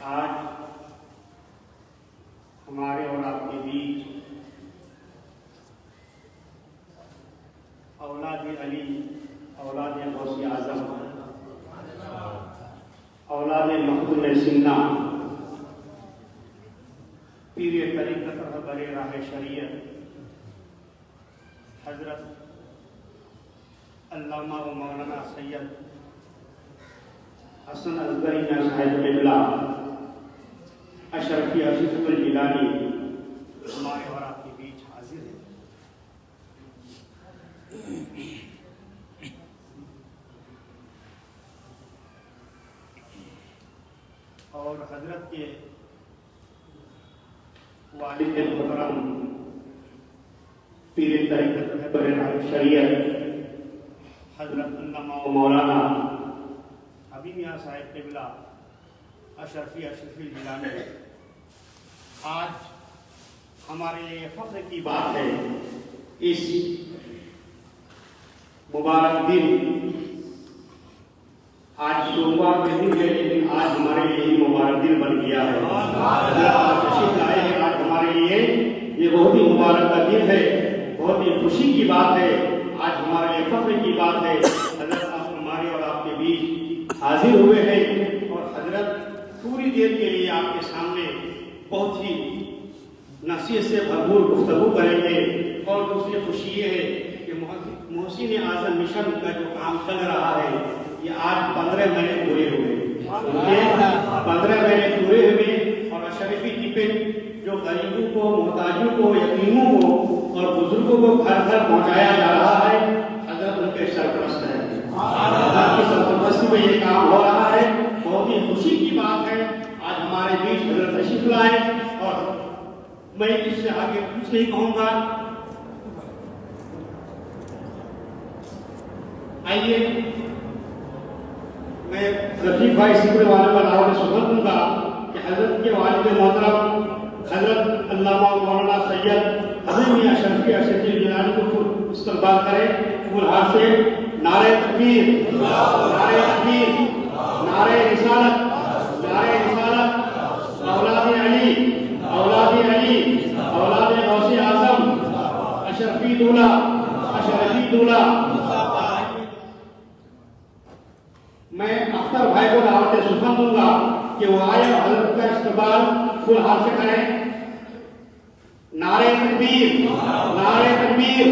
آج ہمارے اور آپ کے بیچ اولاد علی، اولاد غوث اعظم، اولاد مخدوم سنہ، پیر طریقت رہبر راہ شریعت حضرت علامہ و مولانا سید حسن اصغری میاں صاحب قبلہ اشرفی اشرف الجیلانی ہمارے اور آپ کے بیچ حاضر ہیں۔ اور حضرت کے والد محترم پیر طریقت رہبر راہ شریعت حضرت علامہ و مولانا حبیب میاں صاحب قبلہ اشرفی اشرف الجیلانی، آج ہمارے لیے فخر کی بات ہے اس مبارک دن، آج سوموار کے دن ہے لیکن آج ہمارے لیے یہ مبارک دن بن گیا ہے۔ تشریف لائے ہیں آج ہمارے لیے یہ بہت ہی مبارک کا دن ہے، بہت ہی خوشی کی بات ہے، آج ہمارے لیے فخر کی بات ہے۔ حضرت آپ ہمارے اور آپ کے بیچ حاضر ہوئے ہیں اور حضرت تھوڑی دیر کے لیے آپ کے سامنے بہت ہی نصیحت سے بھرپور گفتگو کریں گے۔ اور دوسری خوشی یہ ہے کہ محسن اعظم مشن کا جو کام چل رہا ہے یہ آج 15 مہینے پورے ہوئے، 15 مہینے پورے ہوئے، اور اشرفی ٹفن جو غریبوں کو، محتاجوں کو، یتیموں کو اور بزرگوں کو گھر گھر پہنچایا جا رہا ہے، حضرت ان کے سرپرست ہے، حضرت کی سرپرستی میں یہ کام ہو رہا ہے، بہت ہی خوشی کی بات ہے۔ آج ہمارے بیچ حضرت تشریف لائے اور میں اس سے آگے کچھ نہیں کہوں گا، آئیے میں رفیق بھائی سکر والے کا دعوت سبق دوں گا کہ حضرت کے والد محترم حضرت علامہ مولانا سید حبیب میاں اشرفی اشرف الجیلانی کو خود استقبال کریں پھول ہاتھ سے۔ نعرہ تکبیر، نعرہ تکبیر، نعرہ رسالت، نعرہ رسالت، اولاد علی، اولاد علی، اولاد غوث اعظم، اشرفی دولہ، اشرفی دولہ۔ میں اختر بھائی کو دعوت سخن دوں گا کہ وہ آئے اور حضرت کا استقبال پھول ہاتھ سے کریں۔ نعرہ تکبیر، نعرہ تکبیر،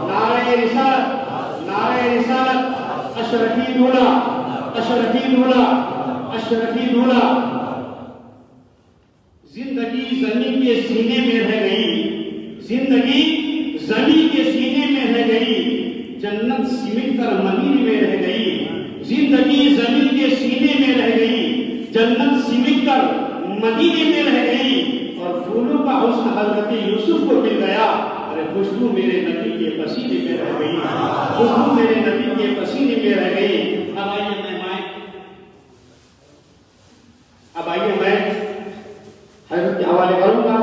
نعرہ رسالت، نعرہ رسالت، اشرفی دولہ، اشرفی دولہ، اشرفی دولہ۔ زندگی زمین کے سینے میں رہ گئی، زندگی زمین کے سینے میں رہ گئی، جنت سمٹ کر مدینے میں رہ گئی، زندگی زمین کے سینے میں رہ گئی، جنت سمٹ کر مدینے میں رہ گئی، اور پھولوں کا حسن حضرت یوسف کو مل گیا، ارے خوشبو میرے نبی کے پسینے میں رہ گئی، خوشبو میرے نبی کے پسینے میں رہ گئی۔ اب آئیے میں حضرت کے حوالے کروں گا۔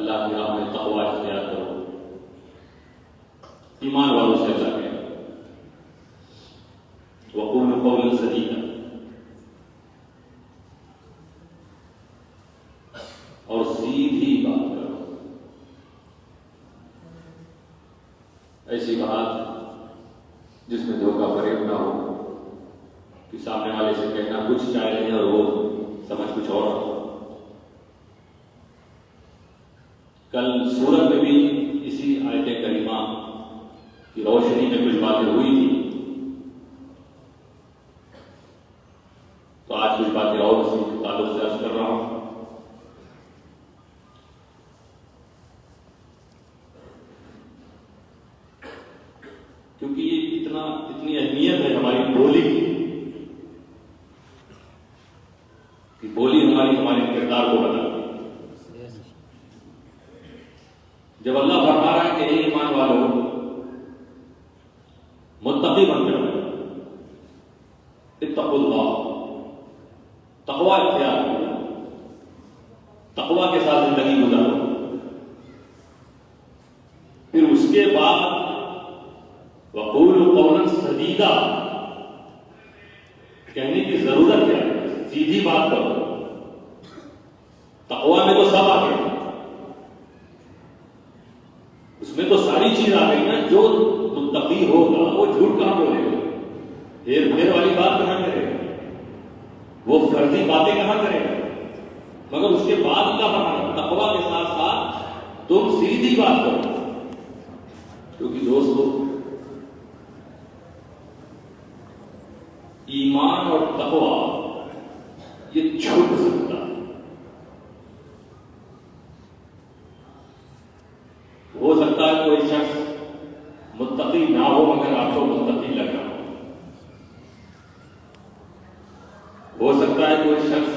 اللہ کی راہ میں تقوی اختیار کرو. ایمان والوں سے اللہ کہے وقولوا قولا سدیدا، اور سیدھی بات کرو. ایسی بات جس میں دھوکہ فریب نہ ہو کہ سامنے والے سے کہنا کچھ چاہ رہے ہیں اور وہ سمجھ کچھ اور ہو. کل سورت میں بھی اسی آیت کریمہ کی روشنی میں کچھ باتیں ہوئی تھی، تو آج کچھ باتیں اور اسی کے تعلق سے عرض کر رہا ہوں. کیونکہ یہ اتنی اہمیت ہے ہماری بولی کی کہ بولی ہمارے کردار کو بتاتی ہے. جب اللہ فرما رہا ہے کہ اے ایمان والوں متقی بن جاؤ، اتقوا اللہ، تقوی اختیار کرو، تقوی کے ساتھ زندگی گزارو، پھر اس کے بعد وقولوا قولا سدیدا کہنے کی ضرورت کیا ہے؟ سیدھی بات کرو. تقوی میں تو سب آ گئے، اس میں تو ساری چیز آ گئی نا. جو متقی ہوگا وہ جھوٹ کہاں بولے گا، ہیر پھیر والی بات کہاں کرے گا، وہ فرضی باتیں کہاں کرے گا. مگر اس کے بعد کا فرمان تقوی کے ساتھ ساتھ تم سیدھی بات کرو. کیونکہ دوستو ایمان اور تقوی یہ چھپ سکتا ہے. ہو سکتا ہے کوئی شخص متقی نہ ہو مگر آپ کو متقی لگ رہا ہو سکتا ہے کوئی شخص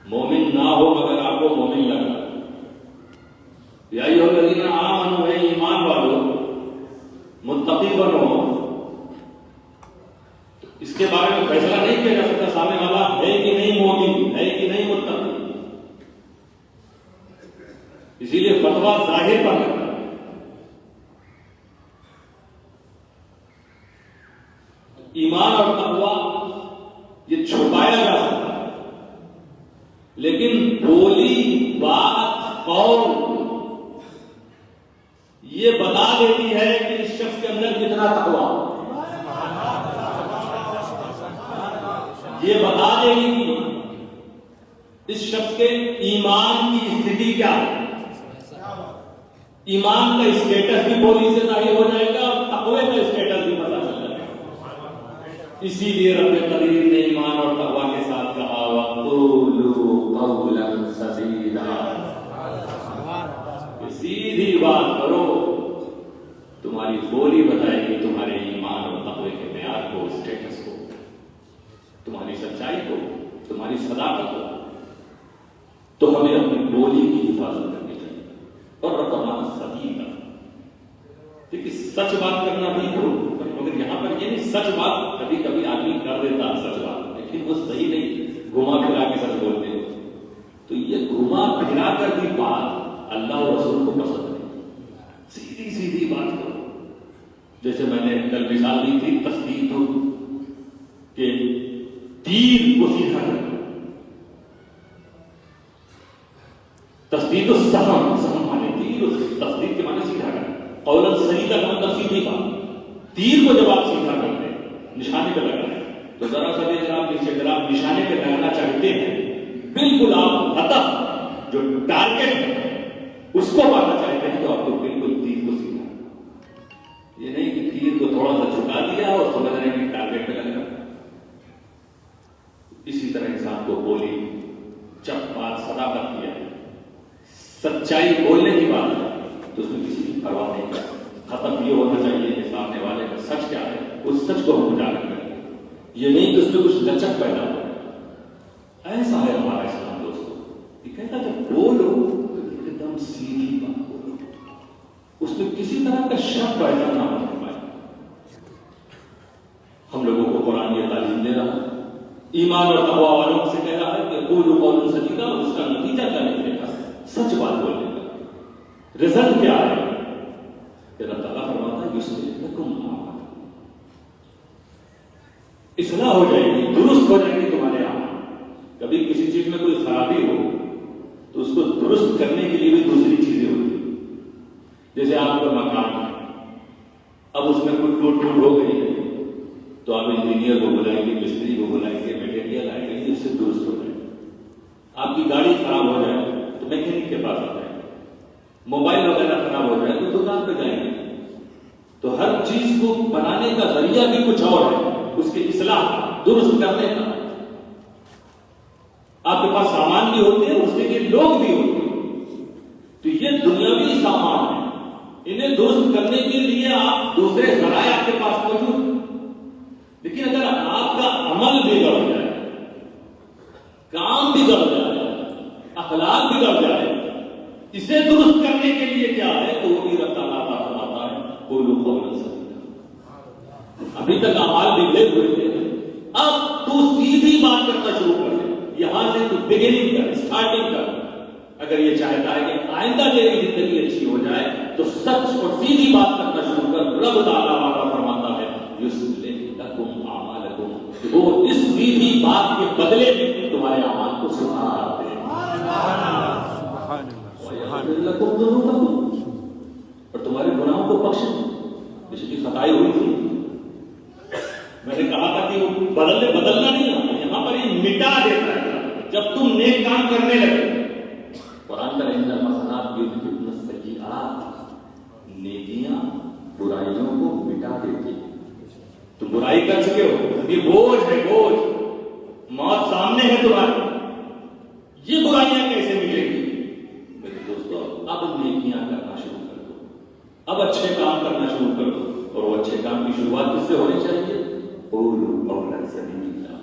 مومن نہ ہو مگر آپ کو مومن لگ رہا ہو. یا ایھا الذین آمنوا، اے ایمان والو متقی بنو. اس کے بارے میں فیصلہ نہیں کیا جا سکتا سامنے والا ہے کہ نہیں مومن، ہے کہ نہیں متقی. اسی لیے فتویٰ ظاہر پر کرتا ہے. ایمان اور تقوی یہ چھپایا جا سکتا ہے، لیکن بولی بات قول یہ بتا دیتی ہے کہ اس شخص کے اندر کتنا تقوی. یہ بتا دے گی کہ اس شخص کے ایمان کی استھتی کیا ہے. ایمان کا اسٹیٹس بھی بولی سے ظاہر ہو جائے گا اور تقوی کا اسٹیٹس بھی پتہ چل جائے گا. اسی لیے رب قدیر نے ایمان اور تقوی کے ساتھ کہا وَقُولُوا قَوْلًا سَدِيدًا، سیدھی بات کرو. تمہاری بولی بتائے گی تمہارے ایمان اور تقوی کے معیار کو، اسٹیٹس کو، تمہاری سچائی کو، تمہاری صداقت کو. تو ہمیں اپنی بولی کی حفاظت کرنی چاہیے. اور رقمان سدیدا، دیکھیے سچ بات کرنا بھی ہو، مگر یہاں پر یہ نہیں سچ بات کبھی کبھی آدمی کر دیتا سچ بات، لیکن وہ صحیح نہیں، گھما پھرا کے سچ بولتے ہیں. تو یہ گھما پھرا کر بھی بات اللہ اور رسول کو پسند نہیں. سیدھی سیدھی بات کرو. جیسے میں نے کل مثال دی تھی تصدیق کہ تیر کو سیدھا کرنا. تصدیق السہم، سہم مانے تیر، تصدیق کے معنی سیدھا کرنا. قولاً سدیدا کا مطلب سیدھی بات. تیر کو جب آپ سیدھا کرتے ہیں، نشانے پہ لگانا ہے، تو ذرا سا بھی اگر آپ نشانے پہ لگانا چاہتے ہیں، بالکل آپ ہدف جو ٹارگیٹ ہے اس کو پانا چاہتے ہیں، تو آپ کو بالکل تیر کو سیدھا. یہ نہیں کہ تیر کو تھوڑا سا جھکا دیا اور سمجھ رہے ہیں کہ ٹارگیٹ پہ لگا. اسی طرح انسان کو بولی جب بات صداقت کیا، سچائی بولنے کی بات ہے تو اس میں کسی کی پرواہ نہیں کرتا. ختم یہ ہونا چاہیے کہ سامنے والے کا سچ کیا ہے اس سچ کو ہم اجاگر کریں. یہ نہیں کہ اس میں کچھ لچک پیدا ہو. ایسا ہے ہمارا اسلام دوستوں، یہ کہتا جب بولو تو ایک دم سیدھی بات بولو، اس میں کسی طرح کا شک پیدا نہ ہو پائے. ہم لوگوں کو قرآن یہ تعلیم دے رہا ہے، ایمان اور تقوی والوں سے کہہ رہا ہے کہ قولوا قولا سدیدا. اس کا نتیجہ کیا نکلے گا؟ سچ بات بولنے کا. رزلٹ کیا ہے کہ اللہ تعالیٰ فرماتا ہے یصلح لکم اعمالکم، اصلاح ہو جائے گی، درست ہو جائیں گے تمہارے اعمال۔ کبھی کسی چیز میں کوئی خرابی ہو تو اس کو درست کرنے کے لیے بھی دوسری چیزیں ہوتی ہیں۔ جیسے آپ کا مکان ہے، اب اس میں کوئی ٹوٹ ہو گئی ہے تو آپ انجینئر کو بلائیں گے، مستری کو بلائیں گے، میٹیریل آئے گا، اس سے درست ہو جائے گا۔ آپ کی گاڑی خراب ہو جائے تو میکینک کے پاس آ جائے گا، موبائل وغیرہ خراب ہو جائے تو دکان پہ جائیں گے۔ تو ہر چیز کو بنانے کا ذریعہ بھی کچھ اور ہے، اس کی اصلاح کا، درست کرنے کا۔ آپ کے پاس سامان بھی ہوتے ہیں، اس کے لیے لوگ بھی ہوتے ہیں۔ تو یہ دنیاوی سامان ہے، انہیں درست کرنے کے لیے آپ دوسرے ذرائع آپ کے پاس موجود ہیں۔ لیکن اگر آپ کا عمل بگڑ جائے، کام بگڑ جائے، اخلاق بگڑ جائے، اسے درست کرنے کے لیے کیا ہے تو وہ بھی رب تعالیٰ فرماتا ہے قولوا قولا سدیدا۔ ابھی تک اعمال بگڑے ہوئے تھے، اب تو سیدھی بات کرنا شروع کر دے، یہاں سے تو بگننگ کر، اسٹارٹنگ کر۔ اگر یہ چاہتا ہے کہ آئندہ تیری زندگی اچھی ہو جائے تو سچ اور سیدھی بات کرنا شروع کر۔ رب تعالیٰ فرماتا ہے یصلح لکم اعمالکم، وہ اس سیدھی بات کے بدلے میں تمہارے اعمال کو سدھار دے، اور تمہارے گناہوں کو بخش دے۔ پچھلی خطائیں ہوئی تھی، میں نے کہا تھا کہ وہ بدلنا نہیں ہے، یہاں پر یہ مٹا دیتا ہے۔ جب تم نیک کام کرنے لگے، قرآن کا ان الحسنات یذہبن السیئات، نیکیاں برائیوں کو مٹا دیتی ہیں۔ تم برائی کر چکے ہو، یہ بوجھ ہے، بوجھ، موت سامنے ہے تمہاری، یہ برائیاں کیسے ملے گی؟ میرے دوستو، اب نیکیاں کرنا شروع کر دو، اب اچھے کام کرنا شروع کر دو، اور وہ اچھے کام کی شروعات کس سے ہونی چاہیے؟ قولوا قولا سدیدا،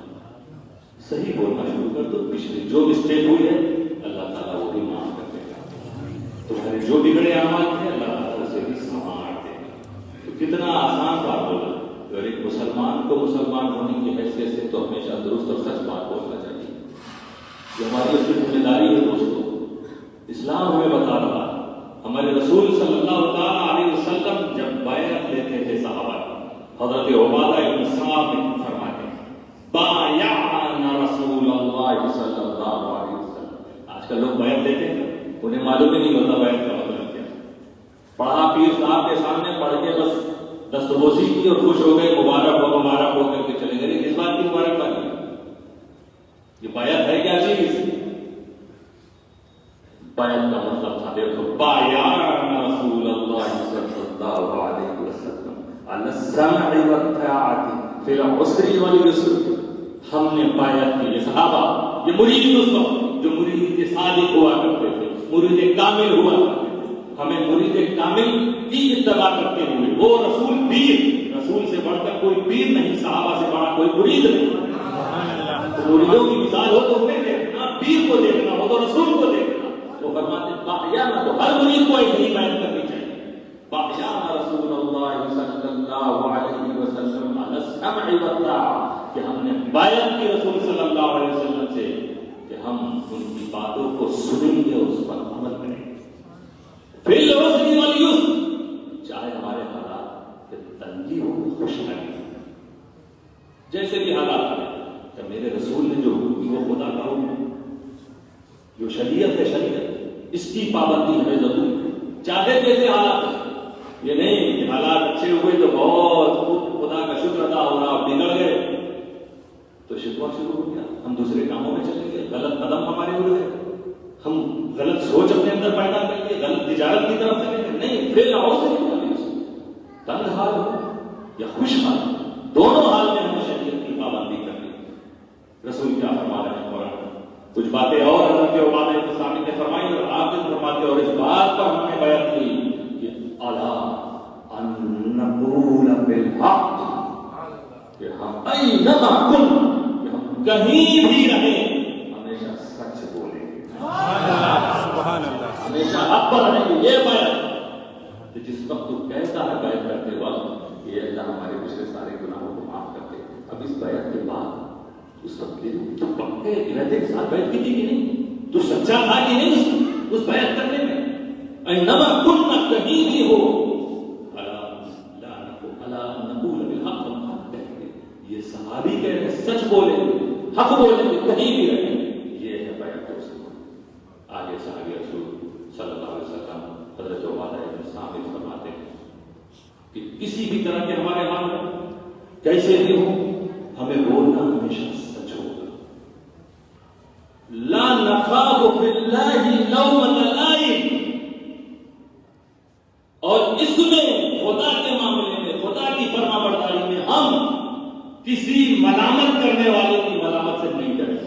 صحیح بولنا شروع کر دو۔ پچھلی جو مسٹیک ہوئی ہے اللہ تعالیٰ وہ بھی معاف کر دے گا، تمہارے جو بگڑے اعمال تھے اللہ تعالیٰ اسے بھی سنوار دے گا۔ تو کتنا آسان بات بولا۔ اور ایک مسلمان کو مسلمان ہونے کی حیثیت سے تو ہمیشہ درست اور سچ بات بولنا چاہیے، یہ ہماری اس کی ذمہ داری ہے۔ دوستو، اسلام ہمیں بتا رہا ہے، ہمارے رسول صلی اللہ تعالیٰ علیہ وسلم جب بیعت لیتے تھے صحابہ، حضرت عبادہ بن صامت نے فرمایا بایعنا رسول اللہ صلی اللہ علیہ وسلم۔ آج کل لوگ بیعت لیتے ہیں، انہیں معلوم ہی نہیں ہوتا بیعت کا مطلب کیا۔ پڑھا پیر صاحب کے سامنے پڑھ کے بس دستبوسی کی اور خوش ہو گئے، مبارک ہو کر کے چلے گئے۔ اس بات کی مبارک بات ہے، یہ بیعت ہے کیا چیز؟ بیعت کا مطلب تھا، دیکھو، بایعنا رسول اللہ صلی اللہ علیہ وسلم علی السمع والطاعۃ فی العسر والیسر۔ ہم نے بیعت کی، یہ صحابہ، یہ مرید اس وقت جو مرید صادق ہوا کرتے تھے، مرید کامل ہوا کرتے تھے۔ ہمیں مرید کامل کی اتباع کرتے ہوئے، وہ رسول پیر، رسول سے بڑھ کر کوئی پیر نہیں، صحابہ سے بڑا کوئی مرید نہیں۔ مریدوں کی مثال ہو تو انہیں دیکھنا، پیر کو دیکھنا ہو تو رسول کو دیکھنا۔ وہ فرماتے ہیں باقیانہ، تو ہر مرید کو ایسے ہی بیعت کرنی چاہیے۔ باقیانہ رسول اللہ صلی اللہ علیہ وسلم علی السمع والطاعۃ، کہ ہم نے بیعت کی رسول صلی اللہ علیہ وسلم سے کہ ہم ان کی باتوں کو سنیں گے اور اس پر عمل کریں گے۔ فی العسر والیسر، چاہے ہمارے حالات کہ تنگی ہو، خوشحالی ہو، جیسے بھی حالات ہیں، کہ میرے رسول نے جو حکم کی وہ خدا کا حکم ہے، جو شریعت ہے شریعت، اس کی پابندی ہمیں ضرور ہے، چاہے جیسے حالات ہیں۔ یہ نہیں کہ حالات اچھے ہوئے تو بہت خوب خدا کا شکر ادا ہو رہا، بگڑ گئے تو شکوہ شروع ہو گیا، ہم دوسرے کاموں میں چلے گئے، غلط قدم ہمارے ہوئے، ہم غلط سوچ اپنے اندر پیدا کر کے غلط تجارت کی طرف چلے گئے۔ نہیں، پھر تنگ حال ہو یا خوش حال، دونوں حال میں ہمیں شریعت کی پابندی کرنی ہے۔ رسول کیا فرما رہے ہیں قرآن؟ کچھ باتیں اور حضرت عبادہ بن صامت نے فرمائی اور آپ نے فرماتے، اور اس بات پر ہم نے بیعت کی کہ الا ان نقول بالحق، کہ ہم اینما کن، کہ ہم کہیں بھی رہیں ہمیشہ سچ بولیں گے، ہمیشہ حق پر رہیں گے۔ یہ بیعت کہ جس وقت تو کہتا ہے بیعت کرتے وقت یہ اللہ ہمارے پچھلے سارے گناہوں کو معاف کر دے، اب اس بیعت کے بعد اس وقت تو پکے ارادے کے ساتھ بیعت کی تھی کہ نہیں؟ تو سچا تھا کہ نہیں اس بیعت کرنے میں؟ اینما کننا کہیں بھی ہو الا نقول بالحق، ہم حق کہیں گے. یہ صحابی کہہ رہے ہیں سچ بولیں گے، حق بولیں گے، کہیں بھی رہیں گے. یہ ہے بیعت دوستوں. آگے صحابی رسول صلی اللہ علیہ وسلم حضرت عبادہ بن صامت فرماتے ہیں کہ کسی بھی طرح کے ہمارے حال کیسے بھی ہو، ہمیں بولنا ہمیشہ سچ ہوگا. لا نخاف فی اللہ لومۃ لائم. اور اس میں خدا کے معاملے میں، خدا کی فرما برداری میں ہم کسی ملامت کرنے والے کی ملامت سے نہیں ڈریں.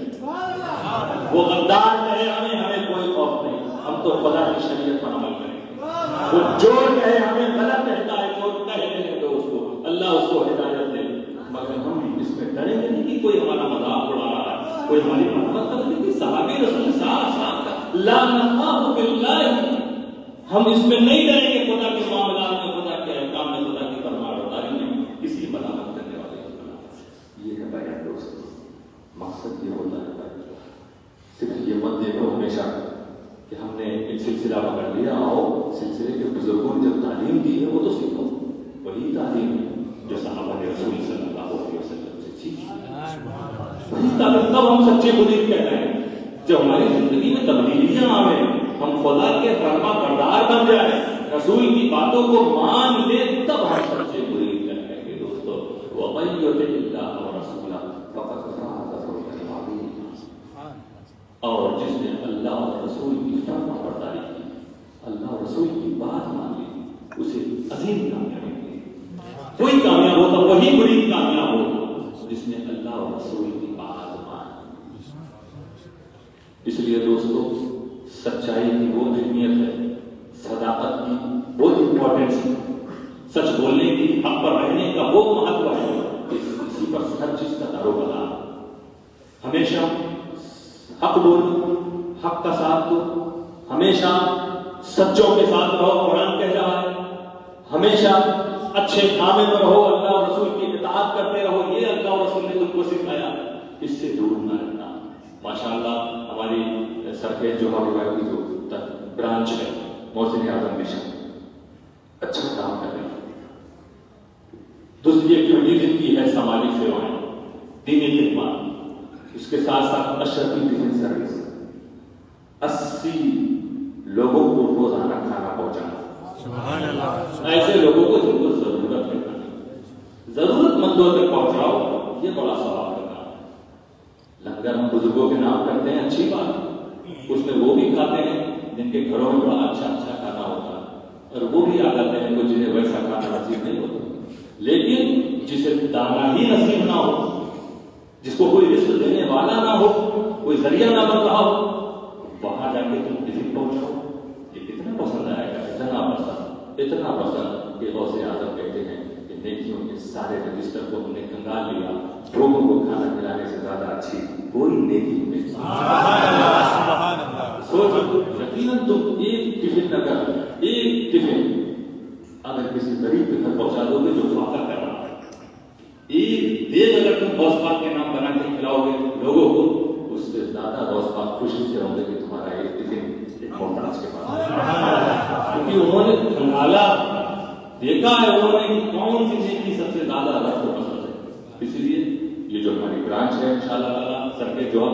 وہ غدار کہے ہمیں کوئی خوف نہیں، ہم تو خدا کی شریعت پر عمل کریں گے. وہ جو کہے ہمیں غلط کہتا ہے تو کہنے دو اس کو، اللہ اس کو ہدایت دے. مگر ہم اس میں ڈریں گے نہیں کہ کوئی ہمارا مذاق اڑا رہا ہے، کوئی ہماری ملامت کر رہا ہے. صحابی رسول صاحب لا نخاف فی اللہ، ہم اس میں نہیں ڈریں گے خدا کے معاملات میں، خدا کے احکام میں، خدا کی فرما برداری میں کسی ملامت کرنے والے کی ملامت. یہ ہے بیعت دوست. مقصد یہ ہوتا ہے صرف یہ مت دیکھو ہمیشہ کہ ہم نے ایک سلسلہ پکڑ لیا، آؤ سلسلے کے بزرگوں نے جب تعلیم دی ہے وہ تو سیکھو. وہی تعلیم ہے جو صحابہ رسول صلی اللہ علیہ وسلم سے سیکھی. وہی تعلیم. تب ہم سچے مرید کہتے ہیں جب ہماری زندگی میں تبدیلیاں آئیں، ہم خدا کے فرما بردار بن جائیں، رسول کی باتوں کو مان لیں، تب ہم سچے مرید کہتے ہیں. دوستو وَمَن يُطِعِ اللَّهَ وَرَسُولَهُ فَقَدْ فَازَ فَوْزًا عَظِيمًا. اور جس نے اللہ اور رسول کی فرما برداری کی، اللہ اور رسول کی بات مان لی، اسے عظیم کامیابی ملی. کوئی کامیاب ہوتا وہی مرید کامیاب ہوتا جس نے اللہ اور رسول کی بات مان. اس لیے دوستو سچائی کی وہ اہمیت ہے، صداقت کی وہ امپورٹنس ہے، سچ بولنے کی، حق پر رہنے کا وہ مہتو ہے. اسی پر ہر چیز کا دارومدار. ہمیشہ حق بولو، حق کا ساتھ دو، ہمیشہ سچوں کے ساتھ رہو. قرآن کہہ رہا ہے ہمیشہ اچھے کام میں رہو، اللہ اور رسول کی اطاعت کرتے رہو. یہ اللہ اور رسول نے تم کو سکھایا، اس سے دور نہ رہنا. ماشاءاللہ ہماری سرکیج جو ہماری جو برانچ ہے محسن اعظم مشن اچھا کام کر رہے ہیں. دوسری ایکٹیویٹیز کی ہے سماجی سیوائیں، دینی خدمات. اس کے ساتھ ساتھ اشرفی ٹفن سروس، 80 لوگوں کو روزانہ کھانا پہنچانا. ایسے لوگوں کو جن کو ضرورت ہے، ضرورت مندوں تک پہنچاؤ. یہ بڑا ثواب کا کام ہے. لنگر ہم بزرگوں کے نام کرتے ہیں، اچھی بات. اس میں وہ بھی کھاتے ہیں جن کے گھروں میں بڑا اچھا کھانا ہوتا ہے، اور وہ بھی آ جاتے ہیں کچھ جنہیں ویسا کھانا نصیب نہیں ہوتا. لیکن جسے دانا ہی نصیب نہ ہو، جس کو کوئی رزق دینے والا نہ ہو، کوئی ذریعہ نہ بن رہا ہو، وہاں جا کے تم ٹفن پہنچاؤ. یہ کتنا پسند آئے گا، اتنا پسند کہ غوث اعظم کہتے ہیں کہ نیکیوں کے سارے رجسٹر کو ہم نے کنگال لیا. لوگوں کو کھانا کھلانے سے زیادہ اچھی کوئی نیکی نہیں. سوچو یقیناً تم ایک ٹفن نہ کر، ایک ٹفن اگر کسی غریب کے گھر پہنچا دو گے جو فاقہ کر رہا ہے، ایک دیگ اگر تم غوث پاک کے نام بنا کے کھلاؤ گے لوگوں کو، اس سے زیادہ غوث پاک خوشی سے ہوں گے کہ تمہارا ایک ٹفن ایک محتاج کے پاس. کیونکہ انہوں نے کھنگالا، دیکھا ہے انہوں نے کہ کون سی نیکی سب سے زیادہ اللہ کو پسند ہے. اس لیے یہ جو ہماری برانچ ہے انشاءاللہ تعالیٰ سر کے جواب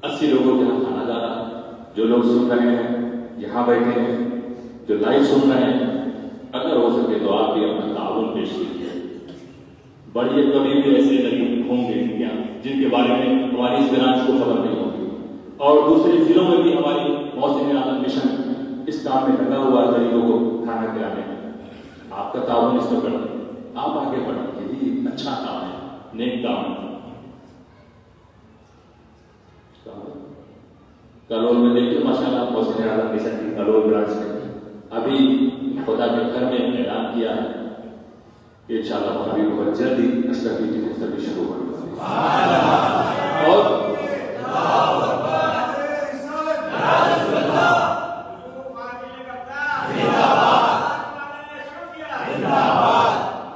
80 لوگوں کے یہاں کھانا جا رہا ہے. جو لوگ سن رہے ہیں یہاں بیٹھے ہیں، جو لائیو سن رہے ہیں، اگر ہو سکے تو آپ بھی اپنا تعاون پیش کیجیے. بڑی کبھی بھی ایسے غریب ہوں گے جن کے بارے میں ہماری اس برانچ کو خبر نہیں ہوگی، اور دوسرے ضلعوں میں بھی ہماری محسن اعظم مشن اس کام میں لگا ہوا ہے غریبوں کو کھانا کھلانے میں. آپ کا تعاون اس میں بڑھے، آپ آگے بڑھیں. یہ اچھا کام ہے، نیک کام ہے. کلول میں دیکھیے ماشاءاللہ محسن اعظم مشن کی کلول برانچ میں ابھی خدا کے گھر میں اعلان کیا ہے کہ انشاءاللہ ابھی بہت جلدی اشرفی ٹفن سروس شروع ہوگی. اور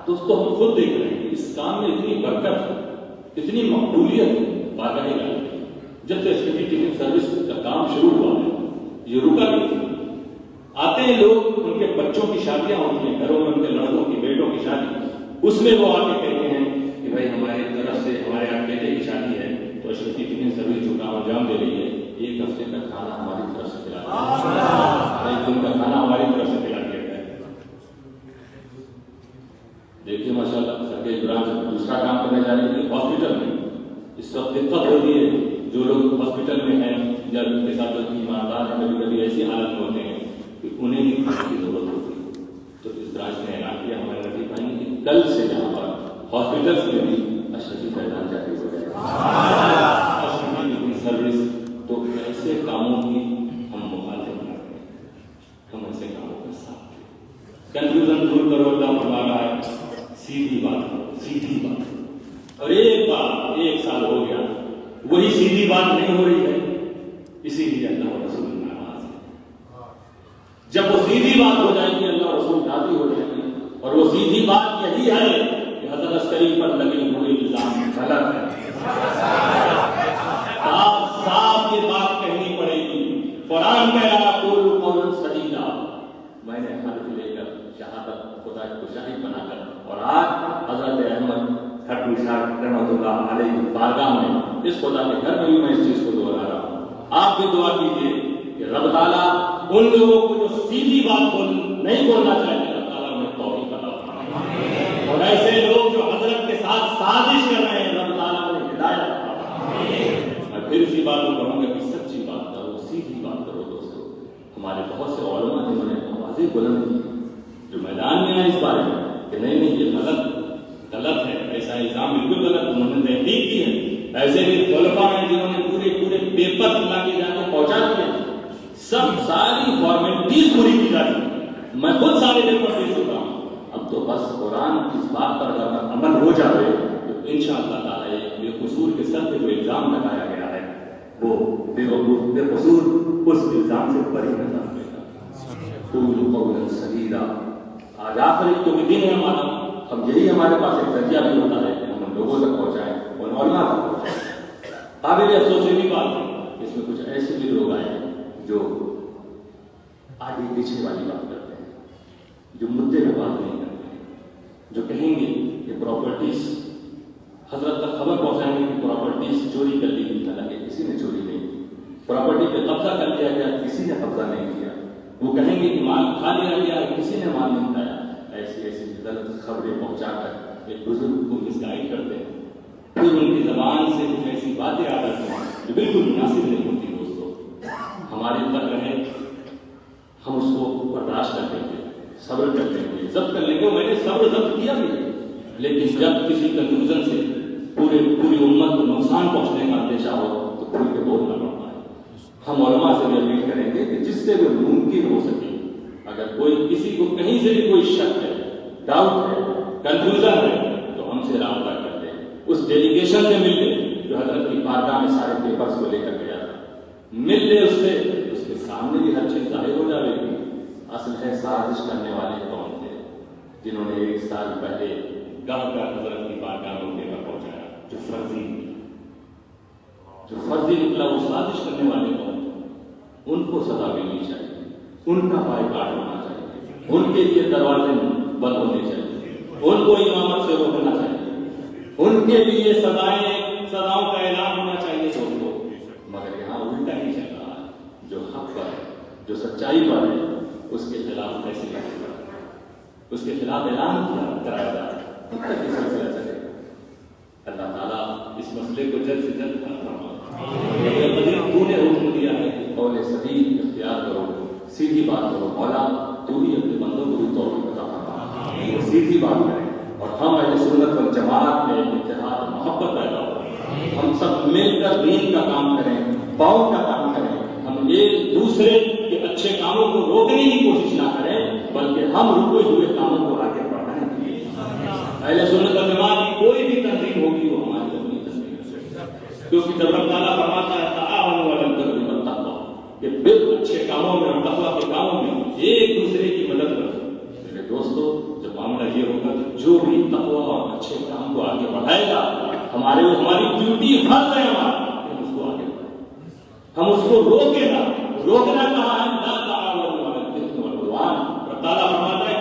دوستو ہم خود دیکھ رہے ہیں اس کام میں اتنی برکت، اتنی مقبولیت واقعی ہے. جب سے اشرفی ٹفن سروس کا کام شروع ہوا ہے یہ رکا نہیں. آتے ہیں لوگ، ان کے بچوں کی شادیاں ہوتی ہیں گھروں میں، ان کے لڑکوں کی بیٹوں کی شادی، اس میں وہ آ کے کہتے ہیں کہ بھائی ہماری طرف سے ہمارے یہاں بیٹے کی شادی ہے تو اشرفی اتنی سروس جو کام انجام دے رہی ہے، ایک ہفتے کا کھانا ہماری طرف سے کھلا دیا، ایک دن کا کھانا ہماری طرف سے کھلا دیا گیا ہے۔ دیکھیے ماشاء اللہ سرکاری برانچ دوسرا کام کرنے جانے کے لیے ہاسپٹل میں اس وقت دقت ہوتی ہے، جو لوگ ہاسپٹل میں ہیں یا ان کے ساتھ جو ایماندار ہیں کبھی کبھی ایسی حالت میں ہوتے ہیں کہ انہیں بھی کھانے کی ضرورت ہوتی ہے، تو اس برانچ نے اعلان کیا ہمارے رفیع بھائی نے کہ کل سے یہاں پر ہاسپٹلس میں بھی اشرفی فیضان جاری ہو جائے گا، اشرفی سروس۔ تو ایسے کاموں کی ہم مخالفت کرتے ہیں، ہم ایسے کاموں کا ساتھ دیں۔ کنفیوژن دور کرو، اللہ فرما رہا ہے سیدھی بات کرو، سیدھی بات۔ اور ایک بات، ایک سال ہو گیا وہی سیدھی بات نہیں ہو رہی ہے، اسی لیے اللہ اور رسول ناراض ہے۔ جب وہ سیدھی بات ہو جائے گی اللہ اور رسول راضی ہو جائیں گے، اور وہ سیدھی بات یہی ہے کہ حضرت عسکری پر لگے ہوئے الزام غلط ہے، صاف صاف یہ بات کہنی پڑے گی۔ قرآن کہہ رہا قولوا قولا سدیدا، میں نے حلف لے کر شہادت خدا کو شاہد بنا کر، اور آج حضرت احمد کھٹو صاحب رحمۃ اللہ علیہ کی بارگاہ میں اس خدا کے گھر میں بھی میں اس چیز کو دوہرا رہا ہوں۔ آپ بھی دعا کیجیے کہ رب تعالیٰ ان لوگوں کو جو سیدھی بات نہیں بولنا چاہتے، رب تعالیٰ انہیں توفیق عطا فرمائے، اور ایسے لوگ جو حضرت کے ساتھ سازش کر رہے ہیں رب تعالیٰ انہیں ہدایت عطا فرمائے۔ میں پھر اسی بات کو کہوں گا کہ سچی بات کرو، سیدھی بات کرو دوستو۔ ہمارے بہت سے علماء جنہوں نے آوازیں بلند کی، جو میدان میں آئے اس بارے میں کہ نہیں یہ غلط ہے، ایسا الزام بالکل غلط، انہوں نے تحقیق کی ہے۔ ایسے بھی خلفاء ہیں جنہوں نے پورے پیپر لا کے جا کے پہنچا دیے، سب ساری فارمیلٹیز پوری کی جا چکی، میں خود سارے پیپر دے چکا ہوں۔ اب تو بس قرآن کی اس بات پر اگر عمل ہو جائے تو انشاءاللہ تعالیٰ بے قصور کے سر پہ جو الزام لگایا گیا ہے وہ بے قصور اس الزام سے بری نظر آئے گا۔ قولوا قولا سدیدا۔ آج آخری تو دن ہے ہمارا، اب یہی ہمارے پاس ایک ذریعہ بھی ہوتا ہے کہ ہم لوگوں تک پہنچائیں اور علماء تک پہنچائیں۔ قابل افسوس یہ بھی بات ہے اس میں کچھ ایسے بھی لوگ آئے ہیں جو آگے پیچھے والی بات کرتے ہیں، جو مدعے پہ بات نہیں کرتے ہیں، جو کہیں گے کہ پراپرٹیز حضرت تک خبر پہنچائیں گے کہ پراپرٹیز چوری کر لی گئی، حالانکہ کسی نے چوری نہیں کی، پراپرٹی پہ قبضہ کر لیا گیا، کسی نے قبضہ نہیں کیا، وہ کہیں گے کہ مال کھا لیا گیا، کسی نے مال نہیں کھایا۔ ایسی ایسی غلط خبریں پہنچا کر ایک بزرگ کو مس گائیڈ کرتے ہیں، پھر ان کی زبان سے کچھ ایسی باتیں آ جاتی ہیں جو بالکل مناسب نہیں ہوتی۔ دوستو ہمارے تک رہے، ہم اس کو برداشت کر لیں گے، صبر کر لیں گے، ضبط کر لیں گے، میں نے صبر ضبط کیا بھی ہے، لیکن جب کسی کنفیوژن سے پوری امت کو نقصان پہنچنے کا اندیشہ ہو تو کھل کے بولنا پڑتا ہے۔ ہم علماء سے بھی اپیل کریں گے کہ جس سے بھی ممکن ہو سکے، اگر کوئی کسی کو کہیں سے بھی کوئی شک ہے، ڈاؤٹ ہے، کنفیوژن ہے تو ہم سے رابطہ کر لیں، اس ڈیلیگیشن سے مل لے جو حضرت کی بارگاہ میں سارے پیپرز کو لے کر گیا تھا، مل لے اس سے، اس کے سامنے بھی ہر چیز ظاہر ہو جائے گی۔ اصل ہے سازش کرنے والے کون تھے، جنہوں نے 1 سال پہلے گاہ کر حضرت کی بارگاہ میں پیپر پہنچایا، جو فرضی نکلا، وہ سازش کرنے والے کون تھے، ان کو سزا ملنی چاہیے، ان کا بائیکاٹ ہونا چاہیے، ان کے لیے دروازے بند ہونے چاہیے، ان کو امامت سے روکنا چاہیے، ان کے لیے سزاؤں کا اعلان ہونا چاہیے دوستوں۔ مگر یہاں الٹا ہی چل رہا ہے، جو حق پر ہے، جو سچائی پر ہے، اس کے خلاف فیصلہ کیا، اس کے خلاف اعلان کرایا جائے، تب تک یہ سلسلہ چلے گا۔ اللہ تعالیٰ اس مسئلے کو جلد سے جلد حل فرمائے۔ تو نے حکم دیا ہے کہ قول سدید اختیار کرو، سیدھی بات کرو، مولا تو ہی اپنے بندوں کو بھی توفیق عطا فرما، وہ سیدھی بات کریں، اور ہم اہل سنت والجماعت میں اتحاد محبت پیدا ہو، ہم سب مل کر دین کا کام کریں، پاؤں کا کام کریں، ہم ایک دوسرے کے اچھے کاموں کو روکنے کی کوشش نہ کریں، بلکہ ہم رکے ہوئے کاموں کو آگے بڑھانے کے لیے اہل سنت والجماعت کی کوئی بھی تنظیم ہوگی وہ ہماری اپنی تنظیم ہے، کیونکہ جب اللہ تعالیٰ فرماتا ہے تعاونوا علی البر والتقوی، کہ بالکل اچھے کاموں میں اور تقویٰ کے کاموں میں ایک دوسرے کی مدد کرو۔ میرے دوستو جب معاملہ یہ ہوگا کہ جو بھی تقویٰ اور اچھے کام کو آگے بڑھائے گا، ہماری ڈیوٹی فرض ہے ہمارا، ہم اس کو آگے بڑھائیں، ہم اس کو روکے نہ، روکنا کہا ہے لا تعاونوا علی الاثم